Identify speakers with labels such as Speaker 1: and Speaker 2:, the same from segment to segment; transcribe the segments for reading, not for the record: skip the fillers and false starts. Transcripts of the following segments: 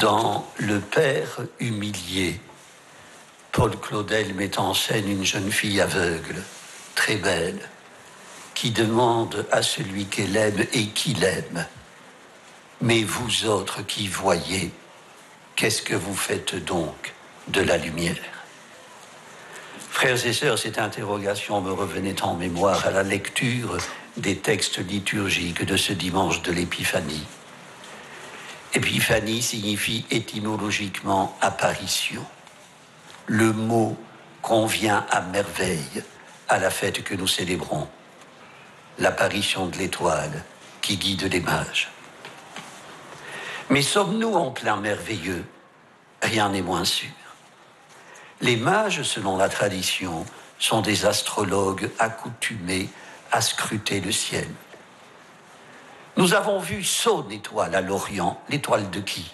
Speaker 1: Dans Le Père humilié, Paul Claudel met en scène une jeune fille aveugle, très belle, qui demande à celui qu'elle aime et qui l'aime: mais vous autres qui voyez, qu'est-ce que vous faites donc de la lumière? Frères et sœurs, cette interrogation me revenait en mémoire à la lecture des textes liturgiques de ce dimanche de l'Épiphanie. Épiphanie signifie étymologiquement apparition. Le mot convient à merveille à la fête que nous célébrons, l'apparition de l'étoile qui guide les mages. Mais sommes-nous en plein merveilleux? Rien n'est moins sûr. Les mages, selon la tradition, sont des astrologues accoutumés à scruter le ciel. Nous avons vu sonne étoile à l'Orient. L'étoile de qui?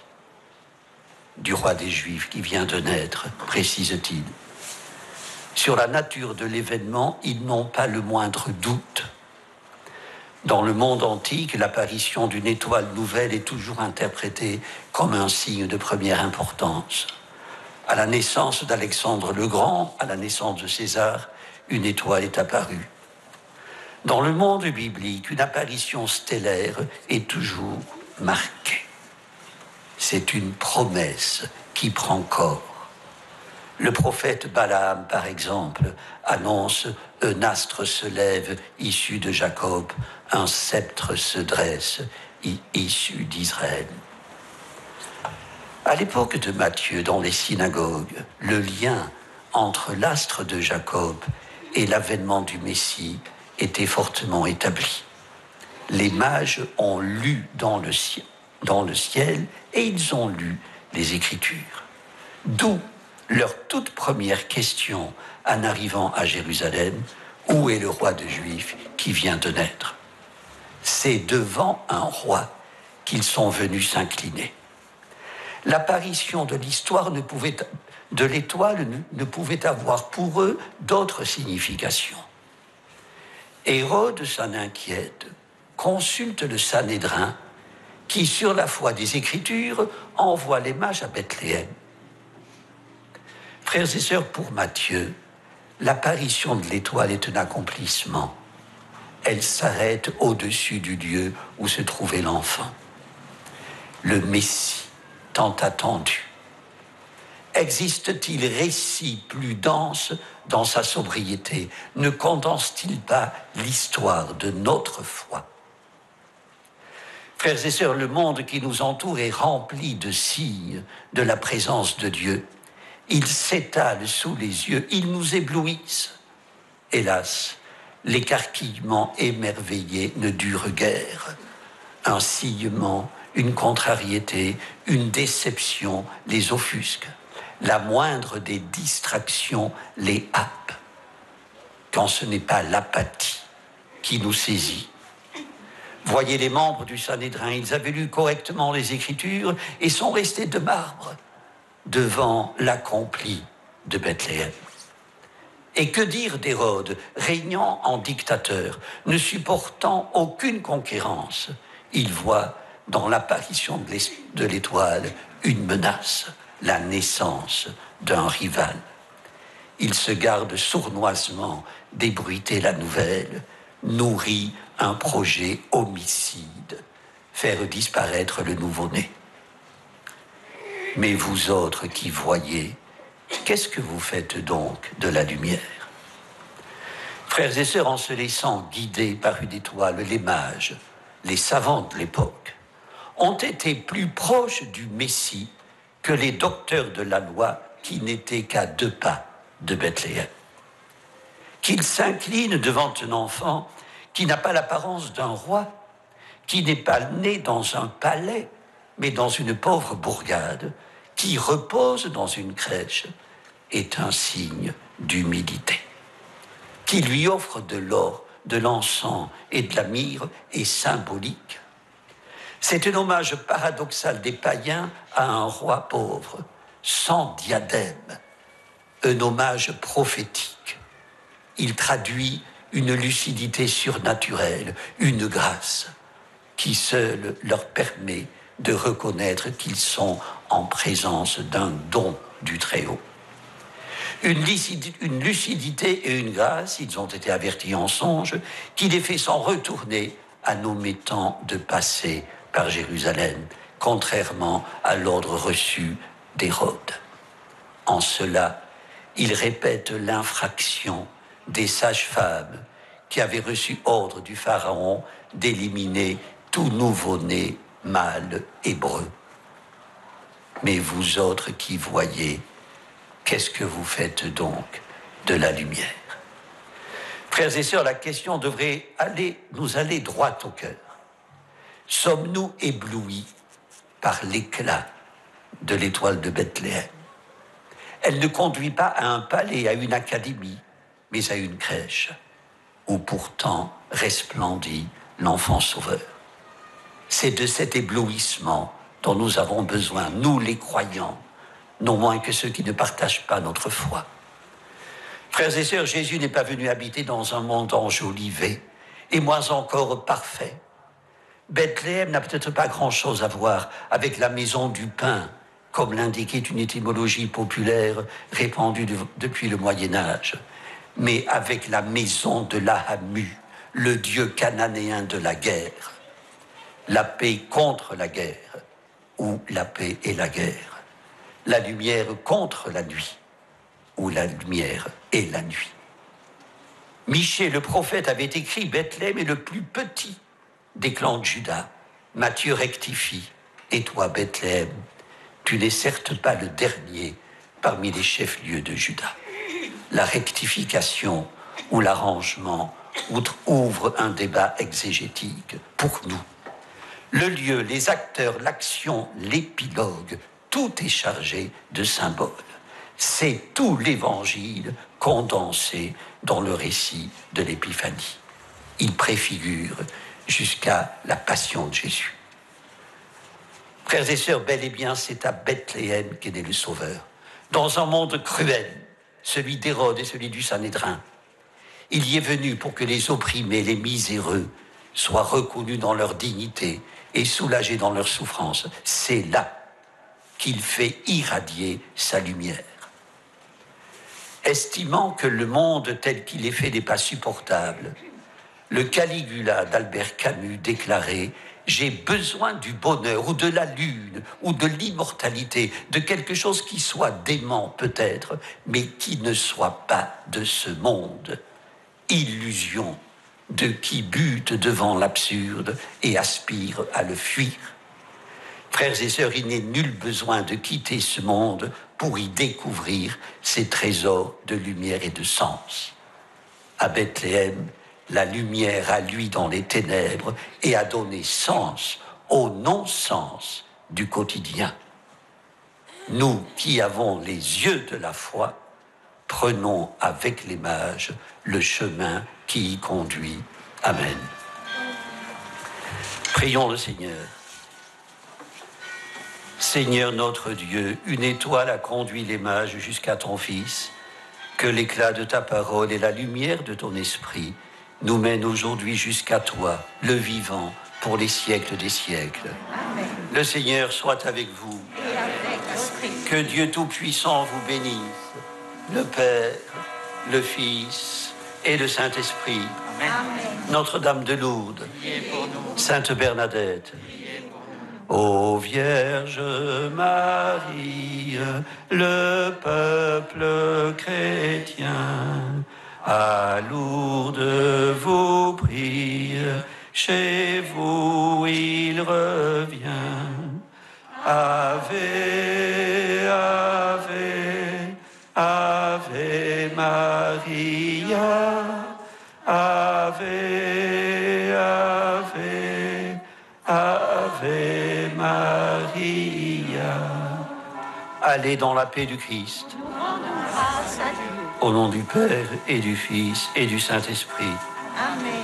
Speaker 1: Du roi des Juifs qui vient de naître, précise-t-il. Sur la nature de l'événement, ils n'ont pas le moindre doute. Dans le monde antique, l'apparition d'une étoile nouvelle est toujours interprétée comme un signe de première importance. À la naissance d'Alexandre le Grand, à la naissance de César, une étoile est apparue. Dans le monde biblique, une apparition stellaire est toujours marquée. C'est une promesse qui prend corps. Le prophète Balaam, par exemple, annonce « Un astre se lève, issu de Jacob, un sceptre se dresse, issu d'Israël ». À l'époque de Matthieu, dans les synagogues, le lien entre l'astre de Jacob et l'avènement du Messie était fortement établi. Les mages ont lu dans le ciel et ils ont lu les Écritures. D'où leur toute première question en arrivant à Jérusalem: où est le roi des Juifs qui vient de naître? C'est devant un roi qu'ils sont venus s'incliner. L'apparition de l'étoile ne pouvait avoir pour eux d'autres significations. Hérode s'en inquiète, consulte le Sanhédrin, qui, sur la foi des Écritures, envoie les mages à Bethléem. Frères et sœurs, pour Matthieu, l'apparition de l'étoile est un accomplissement. Elle s'arrête au-dessus du lieu où se trouvait l'enfant. Le Messie, tant attendu. Existe-t-il récit plus dense dans sa sobriété? Ne condense-t-il pas l'histoire de notre foi? Frères et sœurs, le monde qui nous entoure est rempli de signes de la présence de Dieu. Ils s'étalent sous les yeux, ils nous éblouissent. Hélas, l'écarquillement émerveillé ne dure guère. Un sillement, une contrariété, une déception les offusquent. La moindre des distractions les happe, quand ce n'est pas l'apathie qui nous saisit. Voyez les membres du Sanhédrin, ils avaient lu correctement les Écritures et sont restés de marbre devant l'accompli de Bethléem. Et que dire d'Hérode, régnant en dictateur, ne supportant aucune conquérance? Il voit dans l'apparition de l'étoile une menace, la naissance d'un rival. Il se garde sournoisement d'ébruiter la nouvelle, nourrit un projet homicide, faire disparaître le nouveau-né. Mais vous autres qui voyez, qu'est-ce que vous faites donc de la lumière? Frères et sœurs, en se laissant guider par une étoile, les mages, les savants de l'époque, ont été plus proches du Messie que les docteurs de la loi qui n'étaient qu'à 2 pas de Bethléem. Qu'ils s'inclinent devant un enfant qui n'a pas l'apparence d'un roi, qui n'est pas né dans un palais, mais dans une pauvre bourgade, qui repose dans une crèche, est un signe d'humilité. Qui lui offre de l'or, de l'encens et de la myrrhe est symbolique. C'est un hommage paradoxal des païens à un roi pauvre, sans diadème, un hommage prophétique. Il traduit une lucidité surnaturelle, une grâce qui seule leur permet de reconnaître qu'ils sont en présence d'un don du Très-Haut. Une lucidité et une grâce, ils ont été avertis en songe, qui les fait s'en retourner à nous mettant de passer par Jérusalem, contrairement à l'ordre reçu d'Hérode. En cela, ils répètent l'infraction des sages-femmes qui avaient reçu ordre du Pharaon d'éliminer tout nouveau-né mâle hébreu. Mais vous autres qui voyez, qu'est-ce que vous faites donc de la lumière? Frères et sœurs, la question devrait nous aller droit au cœur. Sommes-nous éblouis par l'éclat de l'étoile de Bethléem? Elle ne conduit pas à un palais, à une académie, mais à une crèche, où pourtant resplendit l'enfant sauveur. C'est de cet éblouissement dont nous avons besoin, nous les croyants, non moins que ceux qui ne partagent pas notre foi. Frères et sœurs, Jésus n'est pas venu habiter dans un monde enjolivé, et moins encore parfait. Bethléem n'a peut-être pas grand-chose à voir avec la maison du pain, comme l'indiquait une étymologie populaire répandue depuis le Moyen-Âge, mais avec la maison de l'Ahamu, le dieu cananéen de la guerre. La paix contre la guerre, ou la paix et la guerre. La lumière contre la nuit, ou la lumière et la nuit. Michée, le prophète, avait écrit « Bethléem est le plus petit des clans de Juda. Matthieu rectifie. Et toi, Bethléem, tu n'es certes pas le dernier parmi les chefs-lieux de Juda. » La rectification ou l'arrangement ouvre un débat exégétique pour nous. Le lieu, les acteurs, l'action, l'épilogue, tout est chargé de symboles. C'est tout l'évangile condensé dans le récit de l'Épiphanie. Il préfigure jusqu'à la passion de Jésus. Frères et sœurs, bel et bien, c'est à Bethléem qu'est né le Sauveur. Dans un monde cruel, celui d'Hérode et celui du Sanhédrin, il y est venu pour que les opprimés, les miséreux, soient reconnus dans leur dignité et soulagés dans leur souffrance. C'est là qu'il fait irradier sa lumière. Estimant que le monde tel qu'il est fait n'est pas supportable, le Caligula d'Albert Camus déclarait « J'ai besoin du bonheur ou de la lune ou de l'immortalité, de quelque chose qui soit dément peut-être, mais qui ne soit pas de ce monde. Illusion de qui bute devant l'absurde et aspire à le fuir. » Frères et sœurs, il n'est nul besoin de quitter ce monde pour y découvrir ses trésors de lumière et de sens. À Bethléem, la lumière a lui dans les ténèbres et a donné sens au non-sens du quotidien. Nous qui avons les yeux de la foi, prenons avec les mages le chemin qui y conduit. Amen. Prions le Seigneur. Seigneur notre Dieu, une étoile a conduit les mages jusqu'à ton Fils. Que l'éclat de ta parole et la lumière de ton esprit nous mènent aujourd'hui jusqu'à toi, le vivant, pour les siècles des siècles. Amen. Le Seigneur soit avec vous. Et avec l'Esprit. Que Dieu Tout-Puissant vous bénisse, le Père, le Fils et le Saint-Esprit. Amen. Notre-Dame de Lourdes, priez pour nous. Sainte Bernadette, ô Vierge Marie, le peuple chrétien, à Lourdes vous prie, chez vous il revient. Ave, Ave, Ave Maria, Ave, Ave, Ave Maria. Allez dans la paix du Christ. Nous rendons grâce à Dieu. Au nom du Père et du Fils et du Saint-Esprit. Amen.